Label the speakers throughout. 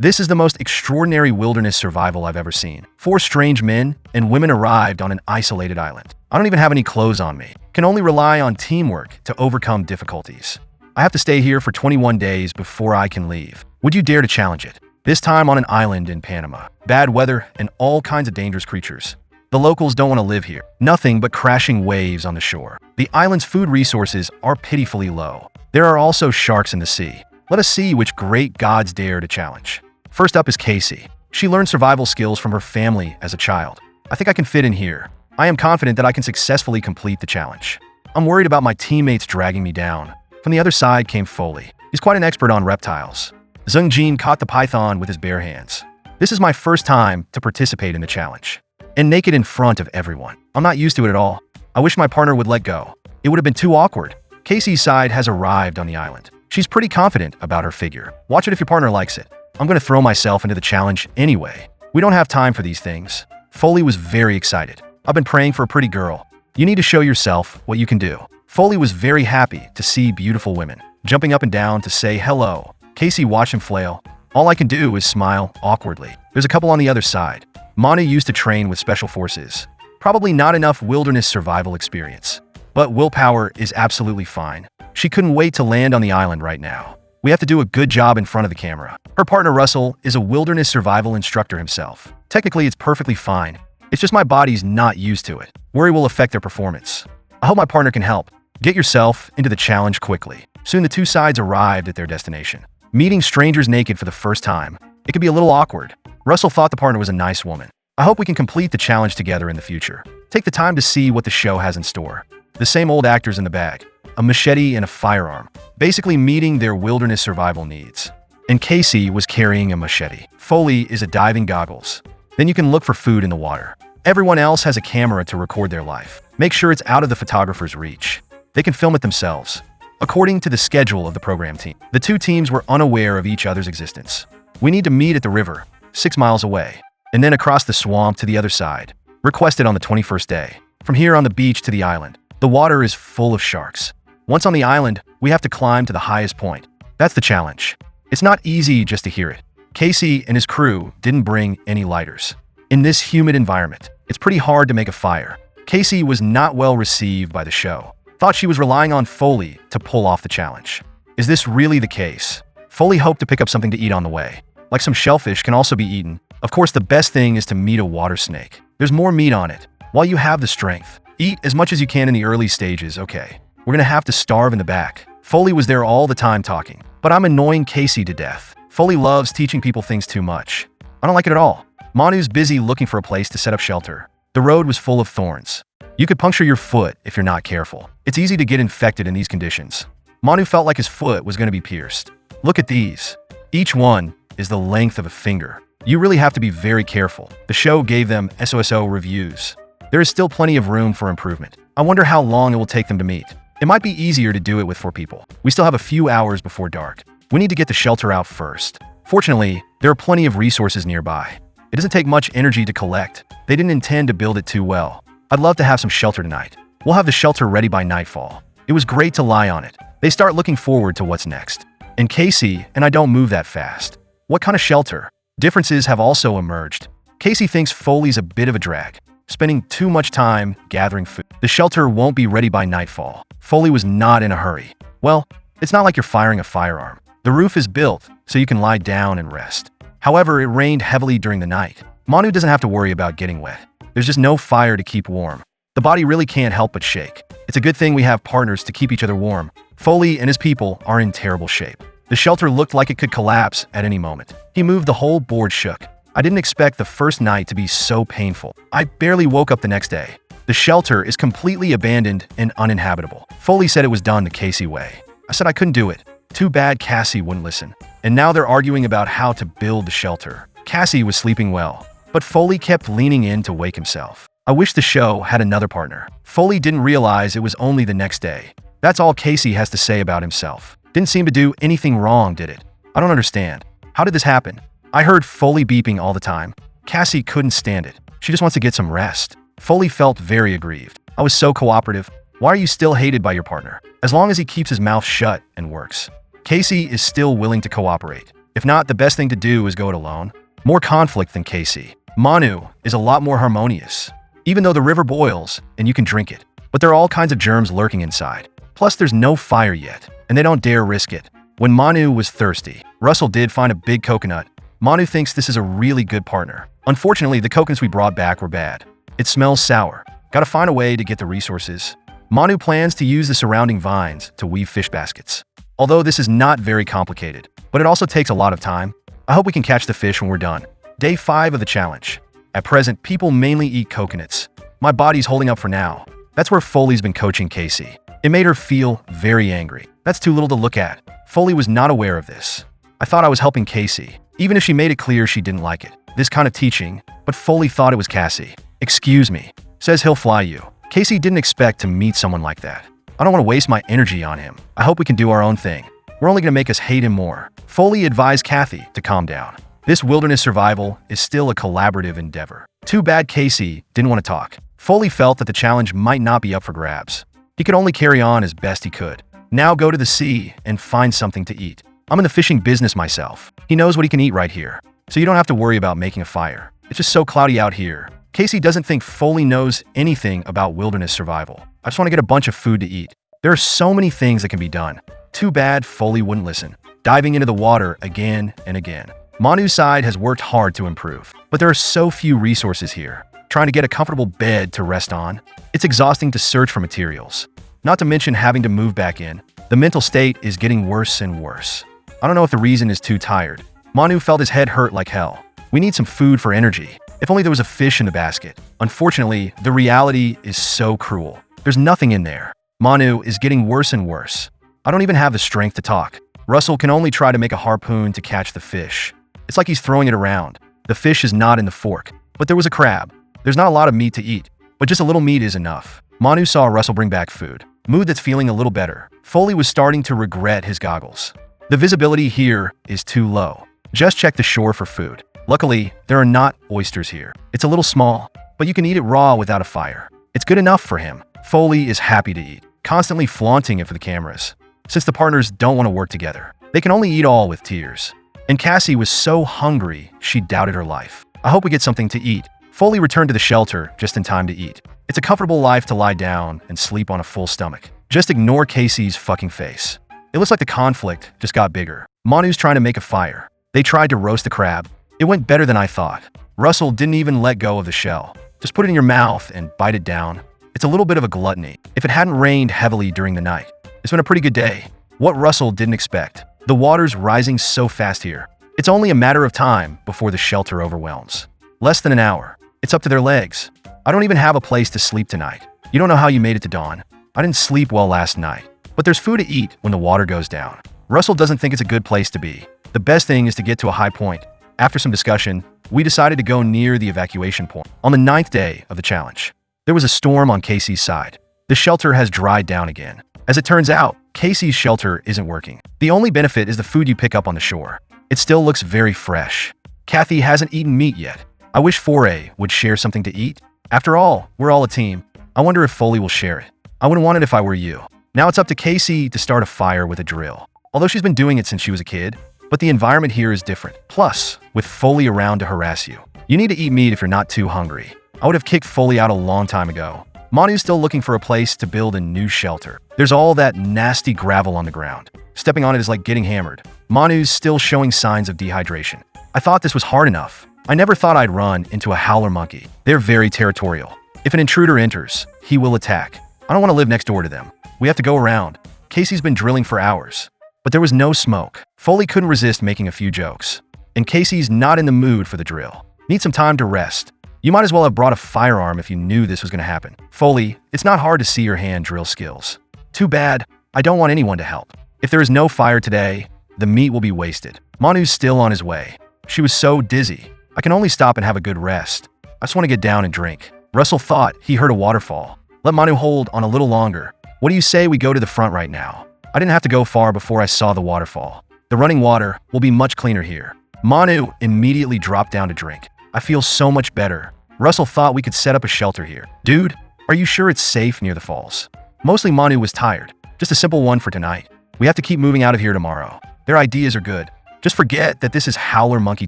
Speaker 1: This is the most extraordinary wilderness survival I've ever seen. 4 strange men and women arrived on an isolated island. I don't even have any clothes on me. Can only rely on teamwork to overcome difficulties. I have to stay here for 21 days before I can leave. Would you dare to challenge it? This time on an island in Panama. Bad weather and all kinds of dangerous creatures. The locals don't want to live here. Nothing but crashing waves on the shore. The island's food resources are pitifully low. There are also sharks in the sea. Let us see which great gods dare to challenge. First up is Casey. She learned survival skills from her family as a child. I think I can fit in here. I am confident that I can successfully complete the challenge. I'm worried about my teammates dragging me down. From the other side came Foley. He's quite an expert on reptiles. Zungjin caught the python with his bare hands. This is my first time to participate in the challenge. And naked in front of everyone. I'm not used to it at all. I wish my partner would let go. It would have been too awkward. Casey's side has arrived on the island. She's pretty confident about her figure. Watch it if your partner likes it. I'm going to throw myself into the challenge anyway. We don't have time for these things. Foley was very excited. I've been praying for a pretty girl. You need to show yourself what you can do. Foley was very happy to see beautiful women, jumping up and down to say hello. Casey watched him flail. All I can do is smile awkwardly. There's a couple on the other side. Manu used to train with special forces. Probably not enough wilderness survival experience. But willpower is absolutely fine. She couldn't wait to land on the island right now. We have to do a good job in front of the camera. Her partner Russell is a wilderness survival instructor himself. Technically, it's perfectly fine. It's just my body's not used to it. Worry will affect their performance. I hope my partner can help. Get yourself into the challenge quickly. Soon the two sides arrived at their destination. Meeting strangers naked for the first time. It could be a little awkward. Russell thought the partner was a nice woman. I hope we can complete the challenge together in the future. Take the time to see what the show has in store. The same old actors in the bag. A machete and a firearm. Basically meeting their wilderness survival needs. And Casey was carrying a machete. Foley is a diving goggles. Then you can look for food in the water. Everyone else has a camera to record their life. Make sure it's out of the photographer's reach. They can film it themselves. According to the schedule of the program team, the two teams were unaware of each other's existence. We need to meet at the river, 6 miles away, and then across the swamp to the other side. Requested on the 21st day. From here on the beach to the island, the water is full of sharks. Once on the island, we have to climb to the highest point. That's the challenge. It's not easy just to hear it. Casey and his crew didn't bring any lighters. In this humid environment, it's pretty hard to make a fire. Casey was not well received by the show. Thought she was relying on Foley to pull off the challenge. Is this really the case? Foley hoped to pick up something to eat on the way. Like some shellfish can also be eaten. Of course, the best thing is to meet a water snake. There's more meat on it. While you have the strength, eat as much as you can in the early stages, okay? We're gonna have to starve in the back. Foley was there all the time talking, but I'm annoying Casey to death. Foley loves teaching people things too much. I don't like it at all. Manu's busy looking for a place to set up shelter. The road was full of thorns. You could puncture your foot if you're not careful. It's easy to get infected in these conditions. Manu felt like his foot was going to be pierced. Look at these. Each one is the length of a finger. You really have to be very careful. The show gave them SOSO reviews. There is still plenty of room for improvement. I wonder how long it will take them to meet. It might be easier to do it with 4 people. We still have a few hours before dark. We need to get the shelter out first. Fortunately, there are plenty of resources nearby. It doesn't take much energy to collect. They didn't intend to build it too well. I'd love to have some shelter tonight. We'll have the shelter ready by nightfall. It was great to lie on it. They start looking forward to what's next. And Casey and I don't move that fast. What kind of shelter? Differences have also emerged. Casey thinks Foley's a bit of a drag, spending too much time gathering food. The shelter won't be ready by nightfall. Foley was not in a hurry. Well, it's not like you're firing a firearm. The roof is built so you can lie down and rest. However, it rained heavily during the night. Manu doesn't have to worry about getting wet. There's just no fire to keep warm. The body really can't help but shake. It's a good thing we have partners to keep each other warm. Foley and his people are in terrible shape. The shelter looked like it could collapse at any moment. He moved, the whole board shook. I didn't expect the first night to be so painful. I barely woke up the next day. The shelter is completely abandoned and uninhabitable. Foley said it was done the Casey way. I said I couldn't do it. Too bad Cassie wouldn't listen. And now they're arguing about how to build the shelter. Cassie was sleeping well, but Foley kept leaning in to wake himself. I wish the show had another partner. Foley didn't realize it was only the next day. That's all Casey has to say about himself. Didn't seem to do anything wrong, did it? I don't understand. How did this happen? I heard Foley beeping all the time. Cassie couldn't stand it. She just wants to get some rest. Foley felt very aggrieved. I was so cooperative. Why are you still hated by your partner? As long as he keeps his mouth shut and works. Casey is still willing to cooperate. If not, the best thing to do is go it alone. More conflict than Casey. Manu is a lot more harmonious. Even though the river boils and you can drink it, but there are all kinds of germs lurking inside. Plus, there's no fire yet, and they don't dare risk it. When Manu was thirsty, Russell did find a big coconut. Manu thinks this is a really good partner. Unfortunately, the coconuts we brought back were bad. It smells sour. Gotta find a way to get the resources. Manu plans to use the surrounding vines to weave fish baskets. Although this is not very complicated, but it also takes a lot of time. I hope we can catch the fish when we're done. Day 5 of the challenge. At present, people mainly eat coconuts. My body's holding up for now. That's where Foley's been coaching Casey. It made her feel very angry. That's too little to look at. Foley was not aware of this. I thought I was helping Casey, even if she made it clear she didn't like it. This kind of teaching, but Foley thought it was Cassie. Excuse me. Says he'll fly you. Casey didn't expect to meet someone like that. I don't want to waste my energy on him. I hope we can do our own thing. We're only going to make us hate him more. Foley advised Kathy to calm down. This wilderness survival is still a collaborative endeavor. Too bad Casey didn't want to talk. Foley felt that the challenge might not be up for grabs. He could only carry on as best he could. Now go to the sea and find something to eat. I'm in the fishing business myself. He knows what he can eat right here. So you don't have to worry about making a fire. It's just so cloudy out here. Casey doesn't think Foley knows anything about wilderness survival. I just want to get a bunch of food to eat. There are so many things that can be done. Too bad Foley wouldn't listen. Diving into the water again and again. Manu's side has worked hard to improve, but there are so few resources here. Trying to get a comfortable bed to rest on. It's exhausting to search for materials. Not to mention having to move back in. The mental state is getting worse and worse. I don't know if the reason is too tired. Manu felt his head hurt like hell. We need some food for energy. If only there was a fish in the basket. Unfortunately, the reality is so cruel. There's nothing in there. Manu is getting worse and worse. I don't even have the strength to talk. Russell can only try to make a harpoon to catch the fish. It's like he's throwing it around. The fish is not in the fork, but there was a crab. There's not a lot of meat to eat, but just a little meat is enough. Manu saw Russell bring back food. Mood that's feeling a little better. Foley was starting to regret his goggles. The visibility here is too low. Just check the shore for food. Luckily, there are not oysters here. It's a little small, but you can eat it raw without a fire. It's good enough for him. Foley is happy to eat, constantly flaunting it for the cameras. Since the partners don't want to work together, they can only eat all with tears. And Cassie was so hungry, she doubted her life. I hope we get something to eat. Foley returned to the shelter just in time to eat. It's a comfortable life to lie down and sleep on a full stomach. Just ignore Casey's fucking face. It looks like the conflict just got bigger. Manu's trying to make a fire. They tried to roast the crab. It went better than I thought. Russell didn't even let go of the shell. Just put it in your mouth and bite it down. It's a little bit of a gluttony. If it hadn't rained heavily during the night, it's been a pretty good day. What Russell didn't expect. The water's rising so fast here. It's only a matter of time before the shelter overwhelms. Less than an hour. It's up to their legs. I don't even have a place to sleep tonight. You don't know how you made it to dawn. I didn't sleep well last night. But there's food to eat when the water goes down. Russell doesn't think it's a good place to be. The best thing is to get to a high point. After some discussion, we decided to go near the evacuation point. On the 9th day of the challenge, there was a storm on Casey's side. The shelter has dried down again. As it turns out, Casey's shelter isn't working. The only benefit is the food you pick up on the shore. It still looks very fresh. Kathy hasn't eaten meat yet. I wish Foray would share something to eat. After all, we're all a team. I wonder if Foley will share it. I wouldn't want it if I were you. Now it's up to Casey to start a fire with a drill. Although she's been doing it since she was a kid, but the environment here is different. Plus, with Foley around to harass you, you need to eat meat if you're not too hungry. I would have kicked Foley out a long time ago. Manu's still looking for a place to build a new shelter. There's all that nasty gravel on the ground. Stepping on it is like getting hammered. Manu's still showing signs of dehydration. I thought this was hard enough. I never thought I'd run into a howler monkey. They're very territorial. If an intruder enters, he will attack. I don't want to live next door to them. We have to go around. Casey's been drilling for hours, but there was no smoke. Foley couldn't resist making a few jokes. And Casey's not in the mood for the drill. Need some time to rest. You might as well have brought a firearm if you knew this was going to happen. Foley, it's not hard to see your hand drill skills. Too bad. I don't want anyone to help. If there is no fire today, the meat will be wasted. Manu's still on his way. She was so dizzy. I can only stop and have a good rest. I just want to get down and drink. Russell thought he heard a waterfall. Let Manu hold on a little longer. What do you say we go to the front right now? I didn't have to go far before I saw the waterfall. The running water will be much cleaner here. Manu immediately dropped down to drink. I feel so much better. Russell thought we could set up a shelter here. Dude, are you sure it's safe near the falls? Mostly Manu was tired. Just a simple one for tonight. We have to keep moving out of here tomorrow. Their ideas are good. Just forget that this is howler monkey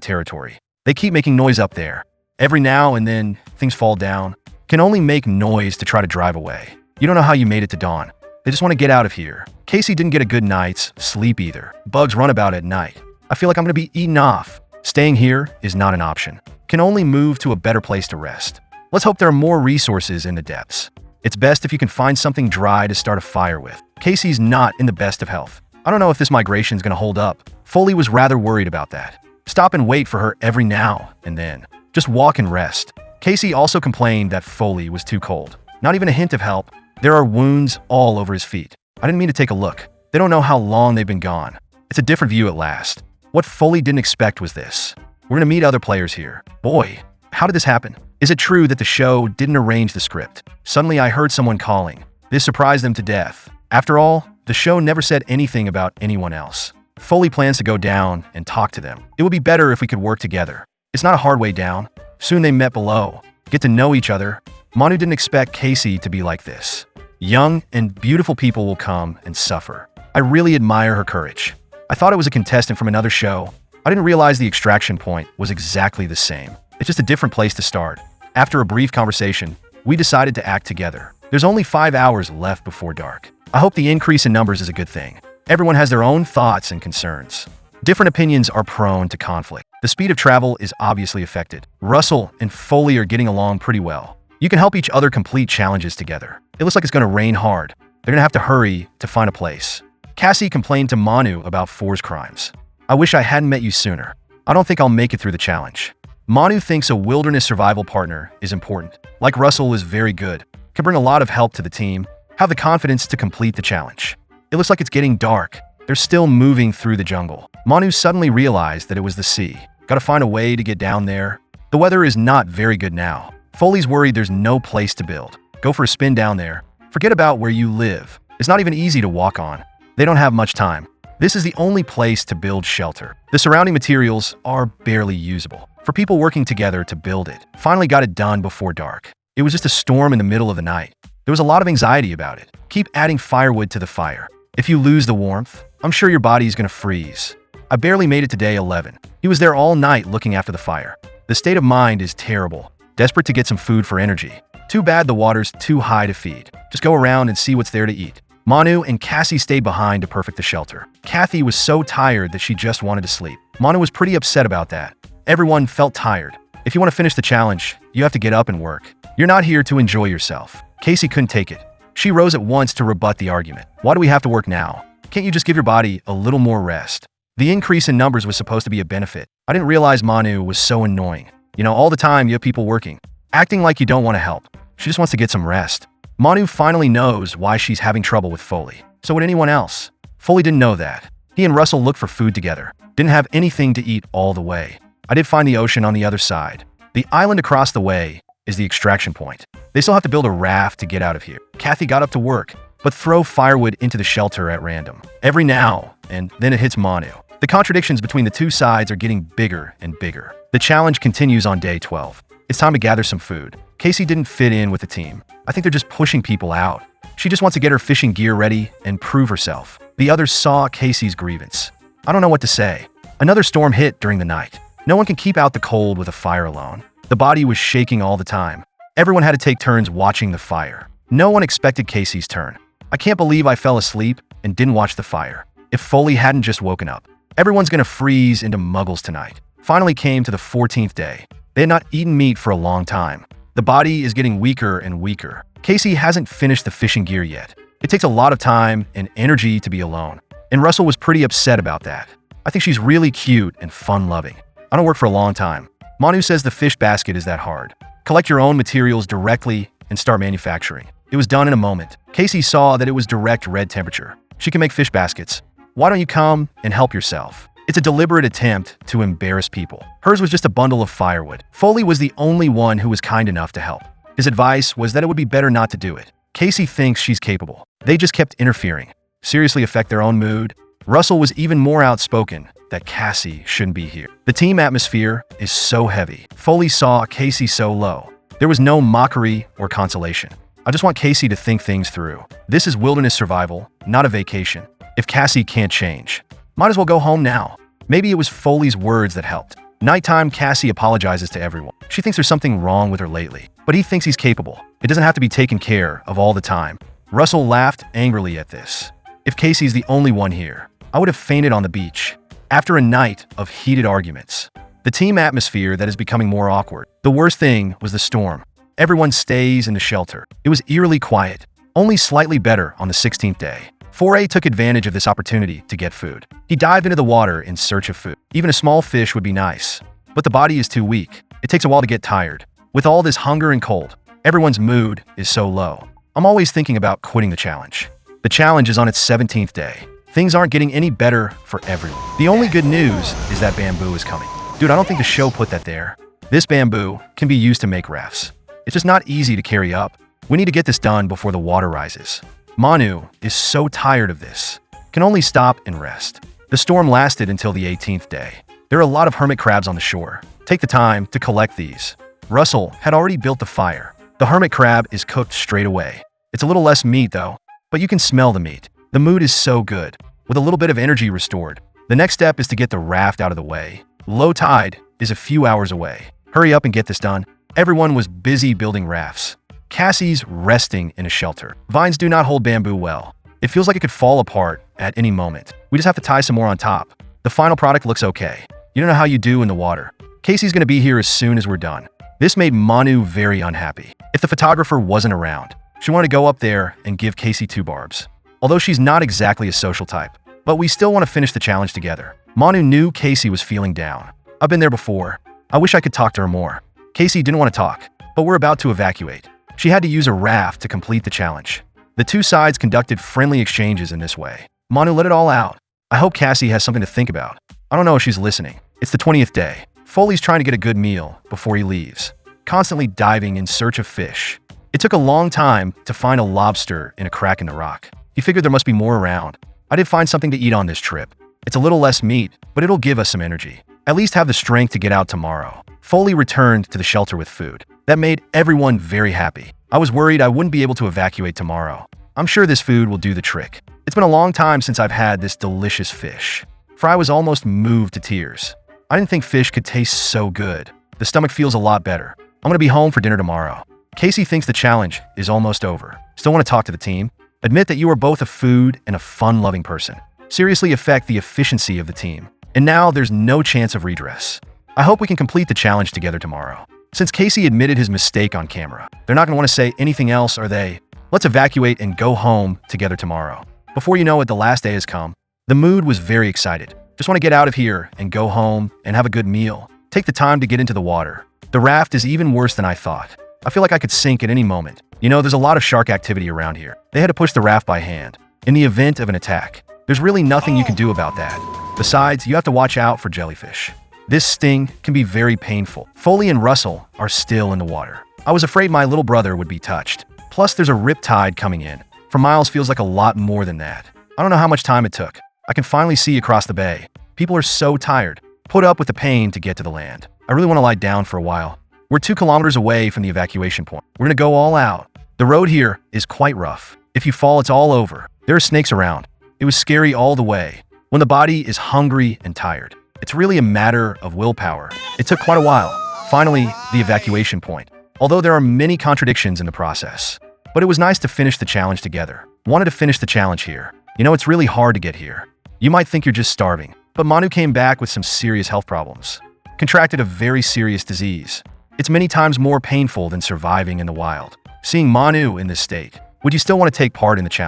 Speaker 1: territory. They keep making noise up there. Every now and then, things fall down. Can only make noise to try to drive away. You don't know how you made it to dawn. They just want to get out of here. Casey didn't get a good night's sleep either. Bugs run about at night. I feel like I'm going to be eaten off. Staying here is not an option. Can only move to a better place to rest. Let's hope there are more resources in the depths. It's best if you can find something dry to start a fire with. Casey's not in the best of health. I don't know if this migration is going to hold up. Foley was rather worried about that. Stop and wait for her every now and then. Just walk and rest. Casey also complained that Foley was too cold. Not even a hint of help. There are wounds all over his feet. I didn't mean to take a look. They don't know how long they've been gone. It's a different view at last. What Foley didn't expect was this. We're gonna meet other players here. Boy, how did this happen? Is it true that the show didn't arrange the script? Suddenly I heard someone calling. This surprised them to death. After all, the show never said anything about anyone else. Foley plans to go down and talk to them. It would be better if we could work together. It's not a hard way down. Soon they met below, get to know each other. Manu didn't expect Casey to be like this. Young and beautiful people will come and suffer. I really admire her courage. I thought it was a contestant from another show. I didn't realize the extraction point was exactly the same. It's just a different place to start. After a brief conversation, we decided to act together. There's only 5 hours left before dark. I hope the increase in numbers is a good thing. Everyone has their own thoughts and concerns. Different opinions are prone to conflict. The speed of travel is obviously affected. Russell and Foley are getting along pretty well. You can help each other complete challenges together. It looks like it's going to rain hard. They're going to have to hurry to find a place. Cassie complained to Manu about Four's crimes. I wish I hadn't met you sooner. I don't think I'll make it through the challenge. Manu thinks a wilderness survival partner is important. Like Russell is very good. Can bring a lot of help to the team. Have the confidence to complete the challenge. It looks like it's getting dark. They're still moving through the jungle. Manu suddenly realized that it was the sea. Gotta find a way to get down there. The weather is not very good now. Foley's worried there's no place to build. Go for a spin down there. Forget about where you live. It's not even easy to walk on. They don't have much time. This is the only place to build shelter. The surrounding materials are barely usable for people working together to build it. Finally got it done before dark. It was just a storm in the middle of the night. There was a lot of anxiety about it. Keep adding firewood to the fire. If you lose the warmth, I'm sure your body is going to freeze. I barely made it to day 11. He was there all night looking after the fire. The state of mind is terrible. Desperate to get some food for energy. Too bad the water's too high to feed. Just go around and see what's there to eat. Manu and Cassie stayed behind to perfect the shelter. Kathy was so tired that she just wanted to sleep. Manu was pretty upset about that. Everyone felt tired. If you want to finish the challenge, you have to get up and work. You're not here to enjoy yourself. Casey couldn't take it. She rose at once to rebut the argument. Why do we have to work now? Can't you just give your body a little more rest? The increase in numbers was supposed to be a benefit. I didn't realize Manu was so annoying. You know, all the time you have people working, acting like you don't want to help. She just wants to get some rest. Manu finally knows why she's having trouble with Foley. So would anyone else? Foley didn't know that. He and Russell looked for food together. Didn't have anything to eat all the way. I did find the ocean on the other side. The island across the way is the extraction point. They still have to build a raft to get out of here. Kathy got up to work, but throw firewood into the shelter at random. Every now and then it hits Manu. The contradictions between the two sides are getting bigger and bigger. The challenge continues on day 12. It's time to gather some food. Casey didn't fit in with the team. I think they're just pushing people out. She just wants to get her fishing gear ready and prove herself. The others saw Casey's grievance. I don't know what to say. Another storm hit during the night. No one can keep out the cold with a fire alone. The body was shaking all the time. Everyone had to take turns watching the fire. No one expected Casey's turn. I can't believe I fell asleep and didn't watch the fire. If Foley hadn't just woken up. Everyone's gonna freeze into muggles tonight. Finally came to the 14th day. They had not eaten meat for a long time. The body is getting weaker and weaker. Casey hasn't finished the fishing gear yet. It takes a lot of time and energy to be alone. And Russell was pretty upset about that. I think she's really cute and fun-loving. I don't work for a long time. Manu says the fish basket is that hard. Collect your own materials directly and start manufacturing. It was done in a moment. Casey saw that it was direct red temperature. She can make fish baskets. Why don't you come and help yourself? It's a deliberate attempt to embarrass people. Hers was just a bundle of firewood. Foley was the only one who was kind enough to help. His advice was that it would be better not to do it. Casey thinks she's capable. They just kept interfering. Seriously affect their own mood. Russell was even more outspoken that Cassie shouldn't be here. The team atmosphere is so heavy. Foley saw Casey so low. There was no mockery or consolation. I just want Casey to think things through. This is wilderness survival, not a vacation. If Cassie can't change, might as well go home now. Maybe it was Foley's words that helped. Nighttime, Cassie apologizes to everyone. She thinks there's something wrong with her lately, but he thinks he's capable. It doesn't have to be taken care of all the time. Russell laughed angrily at this. If Casey's the only one here, I would have fainted on the beach. After a night of heated arguments, the team atmosphere that is becoming more awkward. The worst thing was the storm. Everyone stays in the shelter. It was eerily quiet, only slightly better on the 16th day. 4A took advantage of this opportunity to get food. He dived into the water in search of food. Even a small fish would be nice, but the body is too weak. It takes a while to get tired. With all this hunger and cold, everyone's mood is so low. I'm always thinking about quitting the challenge. The challenge is on its 17th day. Things aren't getting any better for everyone. The only good news is that bamboo is coming. Dude, I don't think the show put that there. This bamboo can be used to make rafts. It's just not easy to carry up. We need to get this done before the water rises. Manu is so tired of this. Can only stop and rest. The storm lasted until the 18th day. There are a lot of hermit crabs on the shore. Take the time to collect these. Russell had already built the fire. The hermit crab is cooked straight away. It's a little less meat though, but you can smell the meat. The mood is so good, with a little bit of energy restored. The next step is to get the raft out of the way. Low tide is a few hours away. Hurry up and get this done. Everyone was busy building rafts. Cassie's resting in a shelter. Vines do not hold bamboo well. It feels like it could fall apart at any moment. We just have to tie some more on top. The final product looks okay. You don't know how you do in the water. Casey's gonna be here as soon as we're done. This made Manu very unhappy. If the photographer wasn't around, she wanted to go up there and give Casey 2 barbs. Although she's not exactly a social type, but we still want to finish the challenge together. Manu knew Casey was feeling down. I've been there before. I wish I could talk to her more. Casey didn't want to talk, but we're about to evacuate. She had to use a raft to complete the challenge. The two sides conducted friendly exchanges in this way. Manu let it all out. I hope Cassie has something to think about. I don't know if she's listening. It's the 20th day. Foley's trying to get a good meal before he leaves, constantly diving in search of fish. It took a long time to find a lobster in a crack in the rock. He figured there must be more around. I did find something to eat on this trip. It's a little less meat, but it'll give us some energy. At least have the strength to get out tomorrow. Foley returned to the shelter with food. That made everyone very happy. I was worried I wouldn't be able to evacuate tomorrow. I'm sure this food will do the trick. It's been a long time since I've had this delicious fish. Fry was almost moved to tears. I didn't think fish could taste so good. The stomach feels a lot better. I'm gonna be home for dinner tomorrow. Casey thinks the challenge is almost over. Still want to talk to the team? Admit that you are both a food and a fun-loving person. Seriously affect the efficiency of the team. And now there's no chance of redress. I hope we can complete the challenge together tomorrow. Since Casey admitted his mistake on camera, they're not going to want to say anything else, are they? Let's evacuate and go home together tomorrow. Before you know it, the last day has come. The mood was very excited. Just want to get out of here and go home and have a good meal. Take the time to get into the water. The raft is even worse than I thought. I feel like I could sink at any moment. You know, there's a lot of shark activity around here. They had to push the raft by hand. In the event of an attack, there's really nothing you can do about that. Besides, you have to watch out for jellyfish. This sting can be very painful. Foley and Russell are still in the water. I was afraid my little brother would be touched. Plus, there's a rip tide coming in. For miles feels like a lot more than that. I don't know how much time it took. I can finally see across the bay. People are so tired. Put up with the pain to get to the land. I really want to lie down for a while. We're 2 kilometers away from the evacuation point. We're gonna go all out. The road here is quite rough. If you fall, it's all over. There are snakes around. It was scary all the way. When the body is hungry and tired, it's really a matter of willpower. It took quite a while. Finally, the evacuation point. Although there are many contradictions in the process. But it was nice to finish the challenge together. Wanted to finish the challenge here. You know, it's really hard to get here. You might think you're just starving. But Manu came back with some serious health problems. Contracted a very serious disease. It's many times more painful than surviving in the wild. Seeing Manu in this state, would you still want to take part in the challenge?